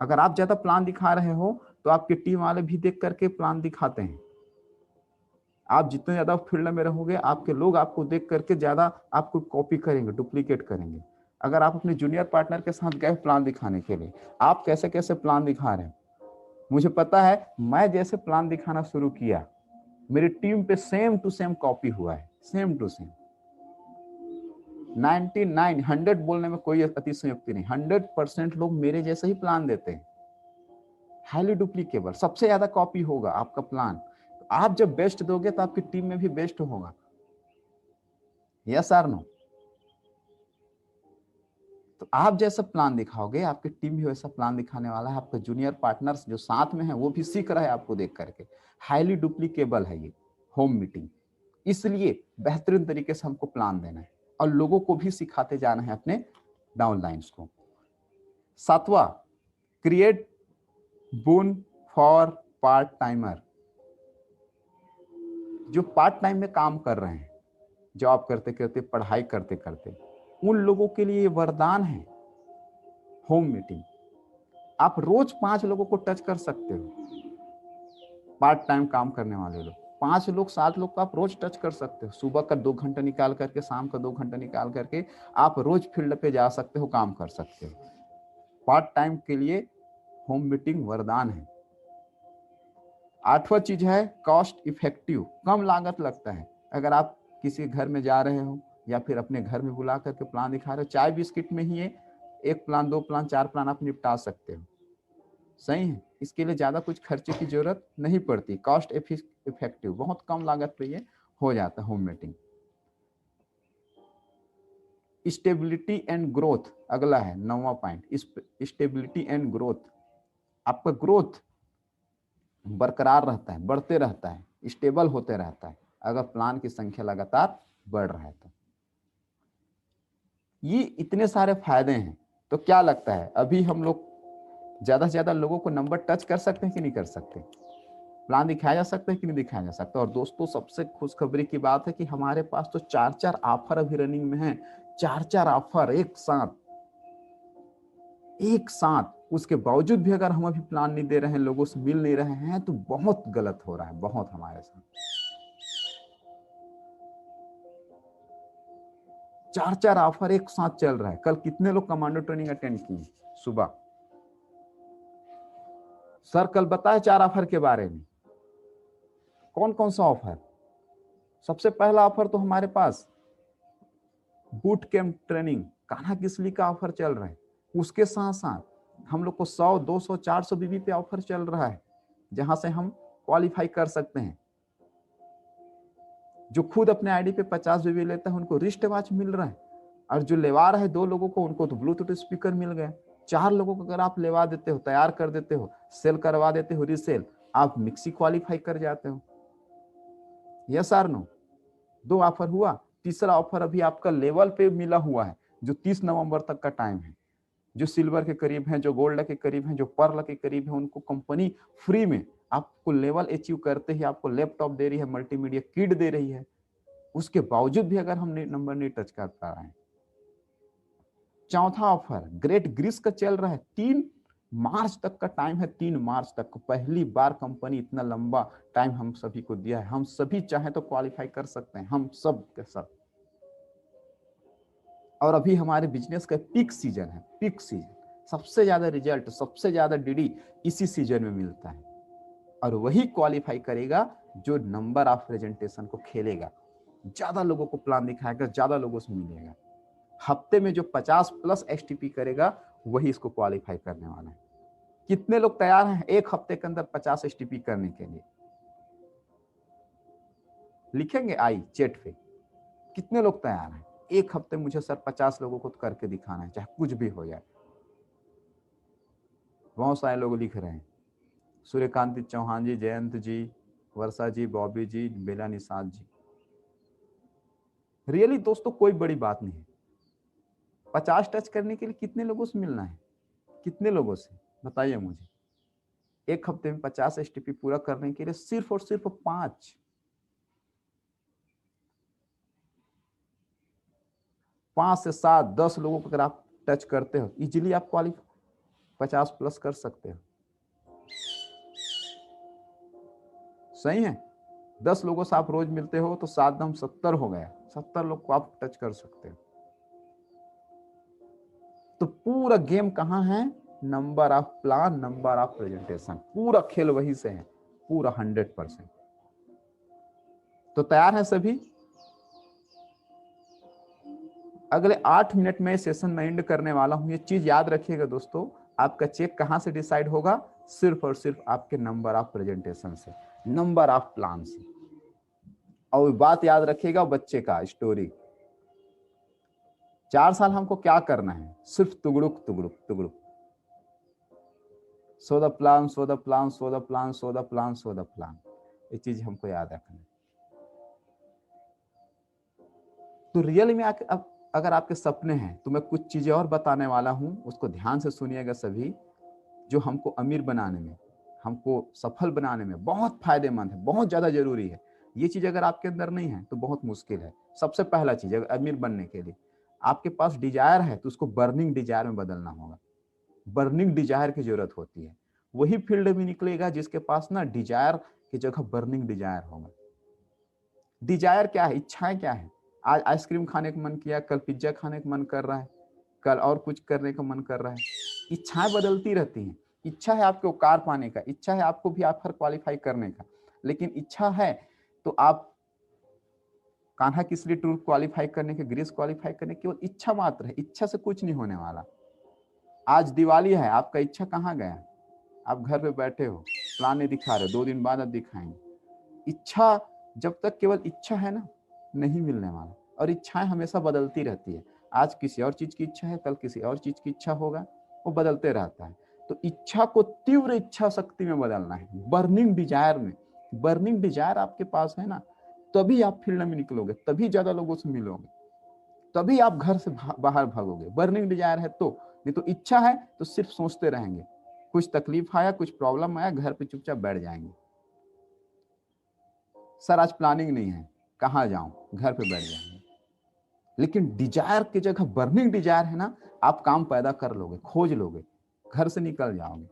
अगर आप ज्यादा प्लान दिखा रहे हो तो आपके टीम वाले भी देख करके प्लान दिखाते हैं। आप जितने ज्यादा फील्ड में रहोगे, आपके लोग आपको देख करके ज्यादा आपको कॉपी करेंगे, डुप्लीकेट करेंगे। अगर आप अपने जूनियर पार्टनर के साथ गए प्लान दिखाने के लिए, आप कैसे कैसे प्लान दिखा रहे हैं? मुझे पता है, मैं जैसे प्लान दिखाना शुरू किया, मेरी टीम पे सेम टू सेम कॉपी हुआ है, सेम टू सेम। 99, 100 बोलने में कोई अतिशयोक्ति नहीं, 100% लोग मेरे जैसे ही प्लान देते हैं। हाईली डुप्लीकेबल, सबसे ज्यादा कॉपी होगा आपका प्लान। आप जब बेस्ट दोगे तो आपकी टीम में भी बेस्ट होगा। यस और नो? तो आप जैसा प्लान दिखाओगे, आपकी टीम भी वैसा प्लान दिखाने वाला है, आपके जूनियर पार्टनर्स जो साथ में हैं वो भी सीख रहे हैं आपको देख करके। हाईली डुप्लीकेबल है ये होम मीटिंग, इसलिए बेहतरीन तरीके से हमको प्लान देना है और लोगों को भी सिखाते जाना है अपने डाउनलाइंस को। सातवां, create bone for part timer. जो पार्ट टाइम में काम कर रहे हैं, जॉब करते करते, पढ़ाई करते करते, उन लोगों के लिए वरदान है होम मीटिंग। आप रोज 5 लोगों को टच कर सकते हो, पार्ट टाइम काम करने वाले लोग, 5 लोग 7 लोग को आप रोज टच कर सकते हो। सुबह का 2 घंटा निकाल करके, शाम का 2 घंटा निकाल करके आप रोज फील्ड पे जा सकते हो, काम कर सकते हो। पार्ट टाइम के लिए होम मीटिंग वरदान है। आठवां चीज है कॉस्ट इफेक्टिव, कम लागत लगता है। अगर आप किसी घर में जा रहे हो या फिर अपने घर में बुला करके प्लान दिखा रहे हो, चाय बिस्किट में ही एक प्लान, 2 प्लान, 4 प्लान आप निपटा सकते हो। सही है, इसके लिए ज्यादा कुछ खर्चे की जरूरत नहीं पड़ती, कॉस्ट इफेक्टिव, बहुत कम लागत पे ये हो जाता है home meeting. Stability and growth अगला है, 9वां पॉइंट, स्टेबिलिटी एंड ग्रोथ। आपका ग्रोथ बरकरार रहता है, बढ़ते रहता है, स्टेबल होते रहता है अगर प्लान की संख्या लगातार बढ़ रहा है तो। ये इतने सारे फायदे हैं, तो क्या लगता है अभी हम लोग ज्यादा से ज्यादा लोगों को नंबर टच कर सकते हैं कि नहीं कर सकते? प्लान दिखाया जा सकता है कि नहीं दिखाया जा सकता? और दोस्तों, सबसे खुशखबरी की बात है कि हमारे पास तो 4-4 ऑफर अभी रनिंग में है, 4-4 ऑफर एक साथ, एक साथ। उसके बावजूद भी अगर हम अभी प्लान नहीं दे रहे हैं, लोगों से मिल नहीं रहे हैं, तो बहुत गलत हो रहा है, बहुत हमारे साथ। 4-4 ऑफर एक साथ चल रहा है। कल कितने लोग कमांडो ट्रेनिंग अटेंड किए सुबह? सर कल बताए 4 ऑफर के बारे में। कौन कौन सा ऑफर? सबसे पहला ऑफर तो हमारे पास boot camp training Kanha Kisli का ऑफर चल रहा है। उसके साथ साथ हम लोग को 100, 200, 400 बीबी पे ऑफर चल रहा है, जहां से हम क्वालिफाई कर सकते हैं। जो खुद अपने आईडी पे 50 जीबी लेता है उनको रिस्ट वॉच मिल रहा है, और जो लेवा रहा है 2 लोगों को उनको तो ब्लूटूथ स्पीकर मिल गया। 4 लोगों को अगर आप लेवा देते हो, तैयार कर देते हो, सेल करवा देते हो, रीसेल, आप मिक्सी क्वालिफाई कर जाते हो। यस और नो? 2 ऑफर हुआ। तीसरा ऑफर अभी आपका लेवल पे मिला हुआ है, जो 30 नवंबर तक का टाइम है। जो सिल्वर के करीब हैं, जो गोल्ड के करीब हैं, जो पर्ल के करीब हैं, उनको कंपनी फ्री में आपको लेवल अचीव करते ही आपको लैपटॉप दे रही है, मल्टीमीडिया किट दे रही है। उसके बावजूद भी अगर हम नंबर नहीं टच कर पा रहे हैं। चौथा ऑफर ग्रेट ग्रीस का चल रहा है, 3 मार्च तक का टाइम है। 3 मार्च तक पहली बार कंपनी इतना लंबा टाइम हम सभी को दिया है। हम सभी चाहे तो क्वालिफाई कर सकते हैं, हम सब के सब। और अभी हमारे बिजनेस का पीक सीजन है, पीक सीजन। सबसे ज्यादा रिजल्ट, सबसे ज्यादा डीडी इसी सीजन में मिलता है, और वही क्वालिफाई करेगा जो नंबर ऑफ प्रेजेंटेशन को खेलेगा, ज्यादा लोगों को प्लान दिखाएगा, ज्यादा लोगों से मिलेगा। हफ्ते में जो 50+ एसटीपी करेगा वही इसको क्वालिफाई करने वाला है। कितने लोग तैयार हैं 1 हफ्ते के अंदर 50 एसटीपी करने के लिए? लिखेंगे आई चैट पे, कितने लोग तैयार हैं 1 हफ्ते मुझे सर 50 लोगों को करके दिखाना है, चाहे कुछ भी हो जाए। बहुत सारे लोग लिख रहे हैं, सूर्यकांत चौहान जी, जयंत जी, वर्षा जी, बॉबी जी, बेला निषाद जी। रियली दोस्तों कोई बड़ी बात नहीं है। 50 टच करने के लिए कितने लोगों से मिलना है? कितने लोगों से बताइए मुझे। 1 हफ्ते में 50 एसटीपी पूरा करने के लिए सिर्फ और सिर्फ 5 से 7, 10 लोगों को अगर आप टच करते हो, इजीली आप क्वालिफाई 50+ कर सकते हो। सही है? 10 लोगों से आप रोज मिलते हो तो 7 दम 70 हो गया। 70 लोग को आप टच कर सकते हो। तो पूरा गेम कहां है? Number of plan, number of presentation, पूरा खेल वही से है, पूरा 100%। तो तैयार है सभी? अगले 8 मिनट में सेशन में एंड करने वाला हूं। ये चीज याद रखिएगा दोस्तों, आपका चेक कहां से डिसाइड होगा? सिर्फ और सिर्फ आपके नंबर ऑफ प्रेजेंटेशन से, नंबर ऑफ प्लान से। और बात याद रखिएगा बच्चे का स्टोरी, 4 साल हमको क्या करना है? सिर्फ तुगड़ुक तुगड़ुक तुगड़ुक, show the plan, show the plan, show the plan, show the plan, show the plan. ये चीज हमको याद रखना है। तो रियल में अगर आपके सपने हैं तो मैं कुछ चीजें और बताने वाला हूं, उसको ध्यान से सुनिएगा सभी, जो हमको अमीर बनाने में, हमको सफल बनाने में बहुत फायदेमंद है, बहुत ज्यादा जरूरी है। ये चीज अगर आपके अंदर नहीं है तो बहुत मुश्किल है। सबसे पहला चीज, अगर अमीर बनने के लिए आपके पास डिजायर है तो उसको बर्निंग डिजायर में बदलना होगा। बर्निंग डिजायर की जरूरत होती है। वही फील्ड में निकलेगा जिसके पास ना डिजायर की जगह बर्निंग डिजायर होगा। डिजायर क्या है? इच्छाएं क्या है? आज आइसक्रीम खाने का मन किया, कल पिज्जा खाने का मन कर रहा है, कल और कुछ करने का मन कर रहा है। इच्छाएं बदलती रहती हैं। इच्छा है आपको कार पाने का, इच्छा है आपको भी ऑफर क्वालिफाई करने का, लेकिन इच्छा है तो आप कान्हा किसली टूर क्वालिफाई करने के, ग्रीस क्वालिफाई करने, केवल इच्छा मात्र है। इच्छा से कुछ नहीं होने वाला। आज दिवाली है, आपका इच्छा कहाँ गया? आप घर पे बैठे हो, प्लान नहीं दिखा रहे, 2 दिन बाद आप दिखाएंगे। इच्छा जब तक केवल इच्छा है ना, नहीं मिलने वाला। और इच्छाएं हमेशा बदलती रहती है। आज किसी और चीज की इच्छा है, कल किसी और चीज की इच्छा होगा, वो बदलते रहता है। तो इच्छा को तीव्र इच्छा शक्ति में बदलना है, बर्निंग डिजायर में। बर्निंग डिजायर आपके पास है ना, तभी आप फील्ड में निकलोगे, तभी ज्यादा लोगों से मिलोगे, तभी आप घर से बाहर भागोगे। बर्निंग डिजायर है तो, नहीं तो इच्छा है तो सिर्फ सोचते रहेंगे। कुछ तकलीफ आया, कुछ प्रॉब्लम आया, घर पे चुपचाप बैठ जाएंगे। सर आज प्लानिंग नहीं है, कहाँ जाऊं? घर पे बैठ जाएंगे। लेकिन डिजायर की जगह बर्निंग डिजायर है ना, आप काम पैदा कर लोगे, खोज लोगे, घर से निकल जाओगे।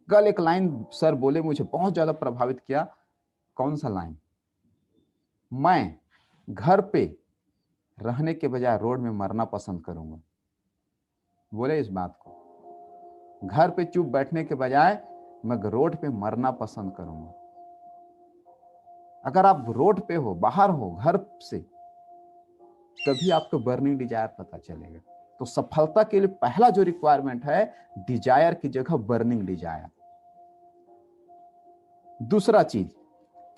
कल एक लाइन सर बोले, मुझे बहुत ज्यादा प्रभावित किया। कौन सा लाइन? मैं घर पे रहने के बजाय रोड में मरना पसंद करूंगा। बोले इस बात को, घर पे चुप बैठने के बजाय मैं रोड पे मरना पसंद करूंगा। अगर आप रोड पे हो, बाहर हो, घर से, तभी आपको बर्निंग डिजायर पता चलेगा। तो सफलता के लिए पहला जो रिक्वायरमेंट है, डिजायर की जगह बर्निंग डिजायर। दूसरा चीज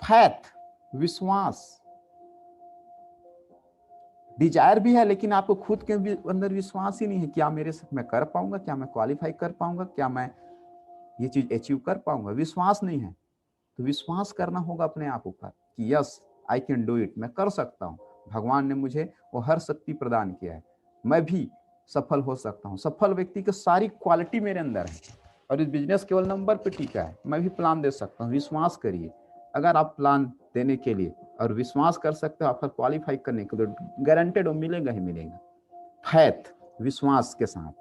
फैथ, विश्वास। डिजायर भी है लेकिन आपको खुद के अंदर विश्वास ही नहीं है, क्या मेरे से मैं कर पाऊंगा, क्या मैं क्वालिफाई कर पाऊंगा, क्या मैं ये चीज अचीव कर पाऊंगा, विश्वास नहीं है। तो विश्वास करना होगा अपने आप ऊपर कि yes I can do it, मैं कर सकता हूँ। भगवान ने मुझे वो हर शक्ति प्रदान किया है, मैं भी सफल हो सकता हूँ। सफल व्यक्ति की सारी क्वालिटी मेरे अंदर है और इस बिजनेस केवल नंबर पे टिका है। मैं भी प्लान दे सकता हूँ, विश्वास करिए। अगर आप प्लान देने के लिए और विश्वास कर सकते हो, आपका क्वालिफाई करने के लिए गारंटेड वो मिलेगा ही मिलेगा, फैथ, विश्वास के साथ।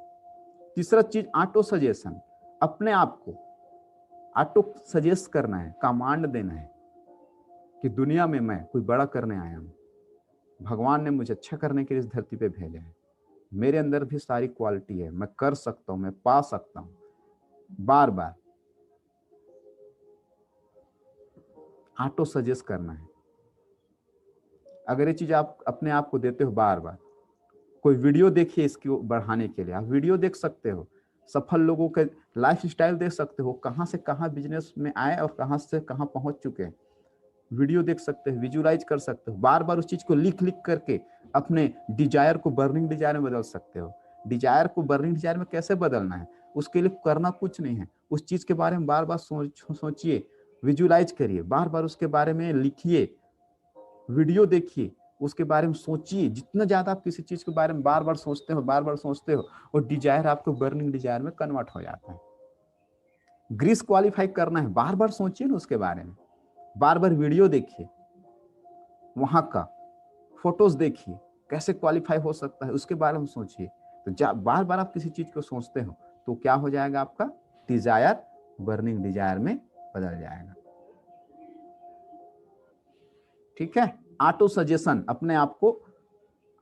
तीसरा चीज ऑटो सजेशन, अपने आप को ऑटो सजेस्ट करना है, कमांड देना है कि दुनिया में मैं कोई बड़ा करने आया हूं, भगवान ने मुझे अच्छा करने के लिए इस धरती पे भेजा है, मेरे अंदर भी सारी क्वालिटी है, मैं कर सकता हूं, मैं पा सकता हूं। बार बार ऑटो सजेस्ट करना है। अगर ये चीज आप अपने आप को देते हो बार बार, कोई वीडियो देखिए इसको बढ़ाने के लिए, आप वीडियो देख सकते हो, सफल लोगों के लाइफ स्टाइल देख सकते हो, कहां से कहां बिजनेस में आए और कहां से कहां पहुंच चुके हैं। वीडियो देख सकते हो, विजुलाइज कर सकते हो, बार बार उस चीज को लिख लिख करके अपने डिजायर को बर्निंग डिजायर में बदल सकते हो। डिजायर को बर्निंग डिजायर में कैसे बदलना है, उसके लिए करना कुछ नहीं है, उस चीज के बारे में बार बार सोचिए, विजुलाइज करिए, बार बार उसके बारे में लिखिए, वीडियो देखिए, उसके बारे में सोचिए। जितना ज्यादा आप किसी चीज के बारे में बार बार सोचते हो, बार बार सोचते हो, और डिजायर आपको बर्निंग डिजायर में कन्वर्ट हो जाता है। ग्रीस क्वालिफाई करना है, बार बार सोचिए ना उसके बारे में, बार बार वीडियो देखिए, वहां का फोटोज देखिए, कैसे क्वालिफाई हो सकता है उसके बारे में सोचिए। तो बार बार आप किसी चीज को सोचते हो तो क्या हो जाएगा, आपका डिजायर बर्निंग डिजायर में बदल जाएगा। ठीक है, ऑटो सजेशन, अपने आप को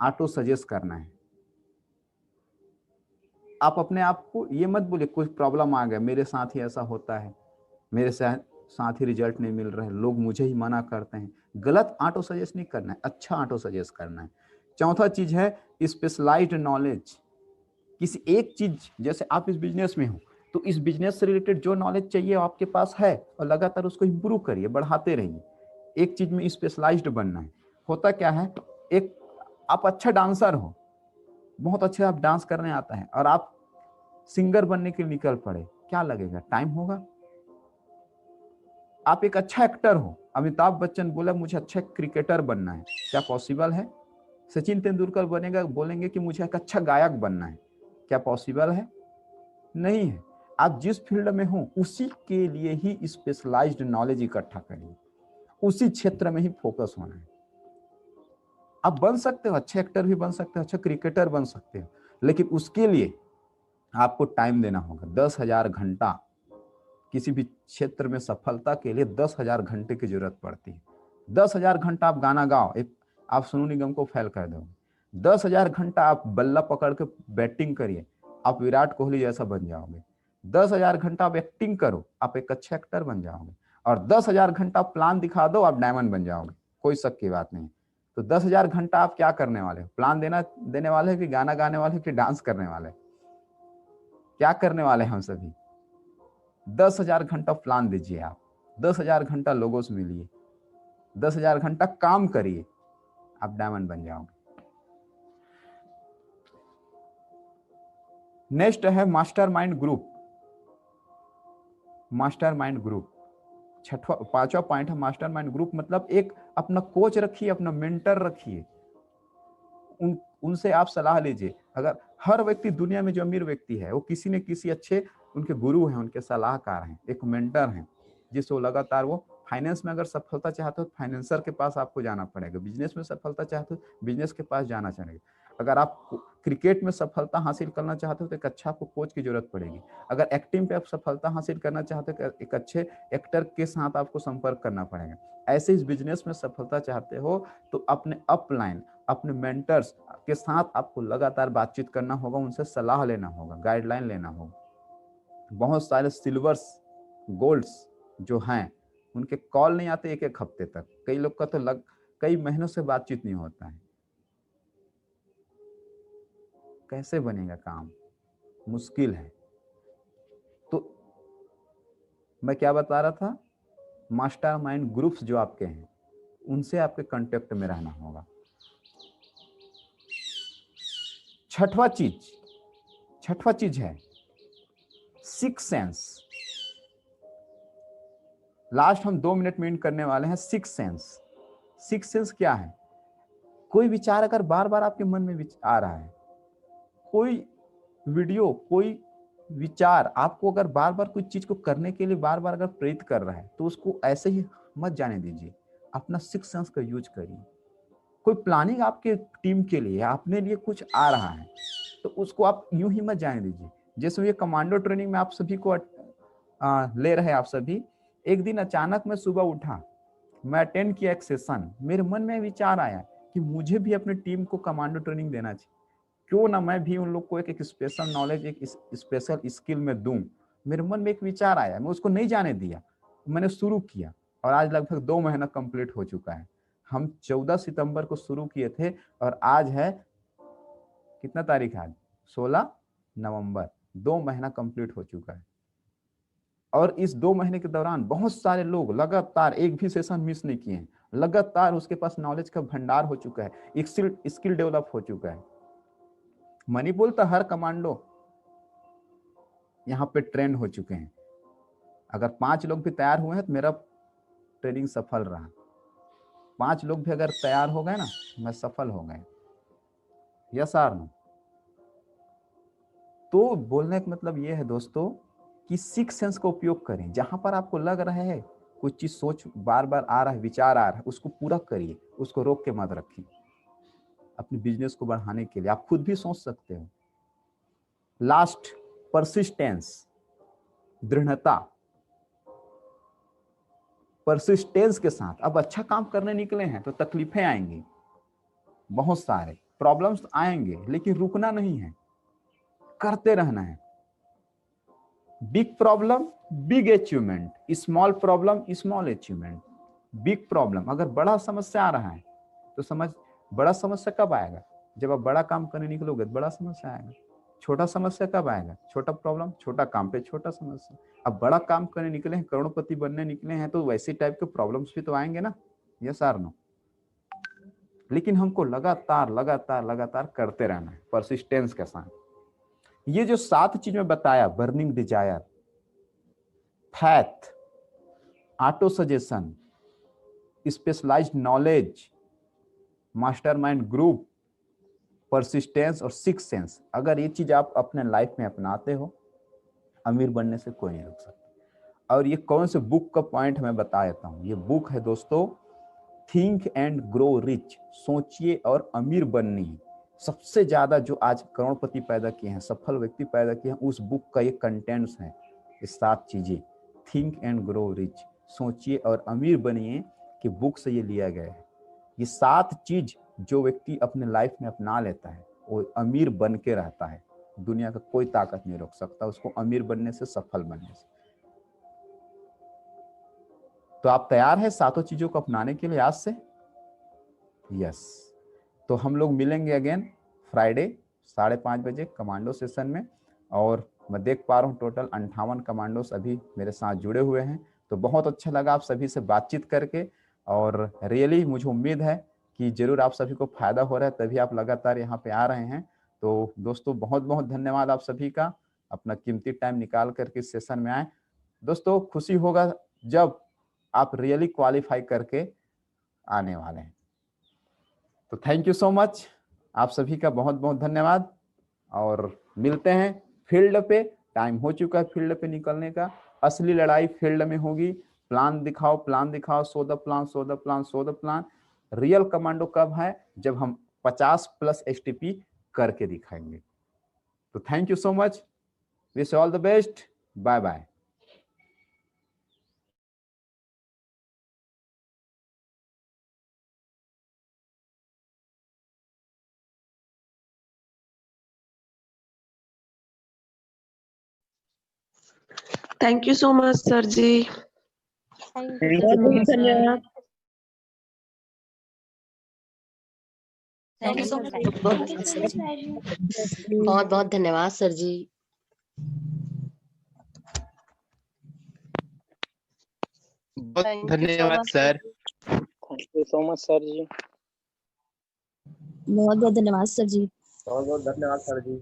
ऑटो सजेस्ट करना है। आप अपने आप को ये मत बोलिए कोई प्रॉब्लम आ गया, मेरे साथ ही ऐसा होता है, मेरे साथ ही रिजल्ट नहीं मिल रहा है, लोग मुझे ही मना करते हैं। गलत ऑटो सजेस्ट नहीं करना है, अच्छा ऑटो सजेस्ट करना है। चौथा चीज है स्पेशलाइज्ड नॉलेज। किसी एक चीज, जैसे आप इस बिजनेस में हो तो इस बिजनेस से रिलेटेड जो नॉलेज चाहिए आपके पास है, और लगातार उसको इंप्रूव करिए, बढ़ाते रहिए। एक चीज में स्पेशलाइज्ड बनना है। होता क्या है, एक आप अच्छा डांसर हो, बहुत अच्छे आप डांस करने आता है, और आप सिंगर बनने के लिए निकल पड़े, क्या लगेगा, टाइम होगा। आप एक अच्छा एक्टर हो, अमिताभ बच्चन बोला मुझे अच्छा क्रिकेटर बनना है, क्या पॉसिबल है। सचिन तेंदुलकर बनेगा, बोलेंगे कि मुझे एक अच्छा गायक बनना है, क्या पॉसिबल है, नहीं है। आप जिस फील्ड में हो उसी के लिए ही स्पेशलाइज्ड नॉलेज इकट्ठा करिए, उसी क्षेत्र में ही फोकस होना है। आप बन सकते हो, अच्छे एक्टर भी बन सकते हो, अच्छा क्रिकेटर बन सकते हो, लेकिन उसके लिए आपको टाइम देना होगा। 10,000 घंटा, किसी भी क्षेत्र में सफलता के लिए 10,000 घंटे की जरूरत पड़ती है। 10,000 घंटा आप गाना गाओ, एक आप सोनू निगम को फेल कर दोगे। 10,000 घंटा आप बल्ला पकड़ के बैटिंग करिए, आप विराट कोहली जैसा बन जाओगे। 10,000 घंटा आप एक्टिंग करो, आप एक अच्छे एक्टर बन जाओगे। और 10,000 घंटा प्लान दिखा दो, आप डायमंड बन जाओगे, कोई शक की बात नहीं। तो 10,000 घंटा आप क्या करने वाले हो, प्लान देने वाले हो कि गाना गाने वाले हो कि डांस करने वाले, क्या करने वाले हैं हम सभी। 10,000 घंटा प्लान दीजिए आप, 10,000 घंटा लोगों से मिलिए, 10,000 घंटा काम करिए, आप डायमंड बन जाओगे। नेक्स्ट है मास्टरमाइंड ग्रुप। मास्टरमाइंड ग्रुप छठवा पांचवा पॉइंट है मास्टरमाइंड ग्रुप। मतलब एक अपना कोच रखिए, अपना मेंटर रखिए, उनसे आप सलाह लीजिए। अगर हर व्यक्ति दुनिया में जो अमीर व्यक्ति है वो किसी न किसी अच्छे उनके गुरु हैं, उनके सलाहकार हैं, एक मेंटर हैं, जिसको लगातार वो फाइनेंस में अगर सफलता चाहते हो तो फाइनेंसर के पास आपको जाना पड़ेगा, बिजनेस में सफलता चाहते हो बिजनेस के पास जाना चाहिए। अगर आप क्रिकेट में सफलता हासिल करना चाहते हो तो एक अच्छा आपको कोच की जरूरत पड़ेगी। अगर एक्टिंग पे आप सफलता हासिल करना चाहते हो तो एक अच्छे एक्टर के साथ आपको संपर्क करना पड़ेगा। ऐसे इस बिजनेस में सफलता चाहते हो तो अपने अपलाइन, अपने मेंटर्स के साथ आपको लगातार बातचीत करना होगा, उनसे सलाह लेना होगा, गाइडलाइन लेना होगा। बहुत सारे सिल्वर्स गोल्ड्स जो हैं उनके कॉल नहीं आते एक एक हफ्ते तक, कई लोग का तो कई महीनों से बातचीत नहीं होता है। कैसे बनेगा काम, मुश्किल है। तो मैं क्या बता रहा था, मास्टरमाइंड ग्रुप्स जो आपके हैं उनसे आपके कांटेक्ट में रहना होगा। छठवां चीज है सिक्स सेंस। लास्ट हम 2 मिनट में इन करने वाले हैं सिक्स सेंस। सिक्स सेंस क्या है? कोई विचार अगर बार बार आपके मन में आ रहा है, कोई वीडियो, कोई विचार आपको अगर बार बार कोई चीज को करने के लिए बार बार अगर प्रेरित कर रहा है, तो उसको ऐसे ही मत जाने दीजिए, अपना सिक्स सेंस का यूज करिए। कोई प्लानिंग आपके टीम के लिए, अपने लिए कुछ आ रहा है, तो उसको आप यूं ही मत जाने दीजिए। जैसे ये कमांडो ट्रेनिंग में आप सभी को ले रहे हैं आप सभी। एक दिन अचानक मैं सुबह उठा, मैं अटेंड किया एक सेशन, मेरे मन में विचार आया कि मुझे भी अपने टीम को कमांडो ट्रेनिंग देना चाहिए, क्यों ना मैं भी उन लोग को एक स्पेशल नॉलेज, एक स्पेशल स्किल में दूं। मेरे मन में एक विचार आया, मैं उसको नहीं जाने दिया, मैंने शुरू किया और आज लगभग 2 महीना कंप्लीट हो चुका है। हम 14 सितंबर को शुरू किए थे और आज है कितना तारीख है? आज 16 नवंबर। 2 महीना कंप्लीट हो चुका है और इस 2 महीने के दौरान बहुत सारे लोग लगातार एक भी सेशन मिस नहीं किए हैं। लगातार उसके पास नॉलेज का भंडार हो चुका है, स्किल डेवलप हो चुका है। मणिपुर तो हर कमांडो यहाँ पे ट्रेंड हो चुके हैं। अगर 5 लोग भी तैयार हुए हैं तो मेरा ट्रेनिंग सफल रहा। 5 लोग भी अगर तैयार हो गए ना, मैं सफल हो गए। Yes or no? तो बोलने का मतलब ये है दोस्तों कि सिक्स सेंस का उपयोग करें। जहां पर आपको लग रहा है कोई चीज सोच बार बार आ रहा है, विचार आ रहा है, उसको पूरा करिए, उसको रोक के मत रखिए। अपने बिजनेस को बढ़ाने के लिए आप खुद भी सोच सकते हो। लास्ट, परसिस्टेंस, दृढ़ता। परसिस्टेंस के साथ अब अच्छा काम करने निकले हैं तो तकलीफें आएंगी, बहुत सारे प्रॉब्लम्स आएंगे, लेकिन रुकना नहीं है, करते रहना है। Big problem big achievement, small problem small achievement. Big problem, अगर बड़ा समस्या आ रहा है तो समझ, बड़ा समस्या कब आएगा? जब आप बड़ा काम करने निकलोगे तो बड़ा समस्या आएगा। छोटा समस्या कब आएगा? छोटा प्रॉब्लम, छोटा काम पे छोटा समस्या। अब बड़ा काम करने निकले हैं, करोड़पति बनने निकले हैं, तो वैसे टाइप के प्रॉब्लम्स भी तो आएंगे ना। Yes or no? लेकिन हमको लगातार लगातार लगातार करते रहना है, परसिस्टेंस के साथ। ये जो 7 चीज में बताया, burning desire, faith, autosuggestion, specialised knowledge, mastermind group, persistence और सिक्स सेंस, अगर ये चीज आप अपने लाइफ में अपनाते हो, अमीर बनने से कोई नहीं रोक सकता। और ये कौन से बुक का पॉइंट मैं बता देता हूं। ये बुक है दोस्तों, थिंक एंड ग्रो रिच, सोचिए और अमीर बननी। सबसे ज्यादा जो आज करोड़पति पैदा किए हैं, सफल व्यक्ति पैदा किए हैं, उस बुक का ये कंटेंट्स है। ये 7 चीजें, थिंक एंड ग्रो रिच, सोचिए और अमीर बनिए, कि बुक से ये लिया गया है। ये 7 चीज जो व्यक्ति अपने लाइफ में अपना लेता है वो अमीर बन के रहता है। दुनिया का कोई ताकत नहीं रोक सकता उसको अमीर बनने से, सफल बनने से। तो आप तैयार हैं 7 चीजों को अपनाने के लिए आज से? यस। तो हम लोग मिलेंगे अगेन फ्राइडे 5:30 बजे कमांडो सेशन में। और मैं देख पा रहा हूँ टोटल 58 कमांडोस अभी मेरे साथ जुड़े हुए हैं। तो बहुत अच्छा लगा आप सभी से बातचीत करके, और रियली मुझे उम्मीद है कि जरूर आप सभी को फायदा हो रहा है, तभी आप लगातार यहाँ पे आ रहे हैं। तो दोस्तों बहुत बहुत धन्यवाद आप सभी का, अपना कीमती टाइम निकाल करके इस सेशन में आए। दोस्तों खुशी होगा जब आप रियली क्वालिफाई करके आने वाले हैं। तो थैंक यू सो मच, आप सभी का बहुत बहुत धन्यवाद, और मिलते हैं फील्ड पे। टाइम हो चुका है फील्ड पे निकलने का। असली लड़ाई फील्ड में होगी। प्लान दिखाओ, प्लान दिखाओ, show the plan, show the plan, show the plan. Real commando कब है? जब हम 50+ STP करके दिखाएंगे। तो thank you so much, wish all the best, bye bye. Thank you so much sir ji, बहुत धन्यवाद। बहुत बहुत धन्यवाद सर जी। बहुत Thank you so धन्यवाद much, सर। Thank you so much sir ji. बहुत बहुत धन्यवाद सर जी। बहुत बहुत धन्यवाद सर जी।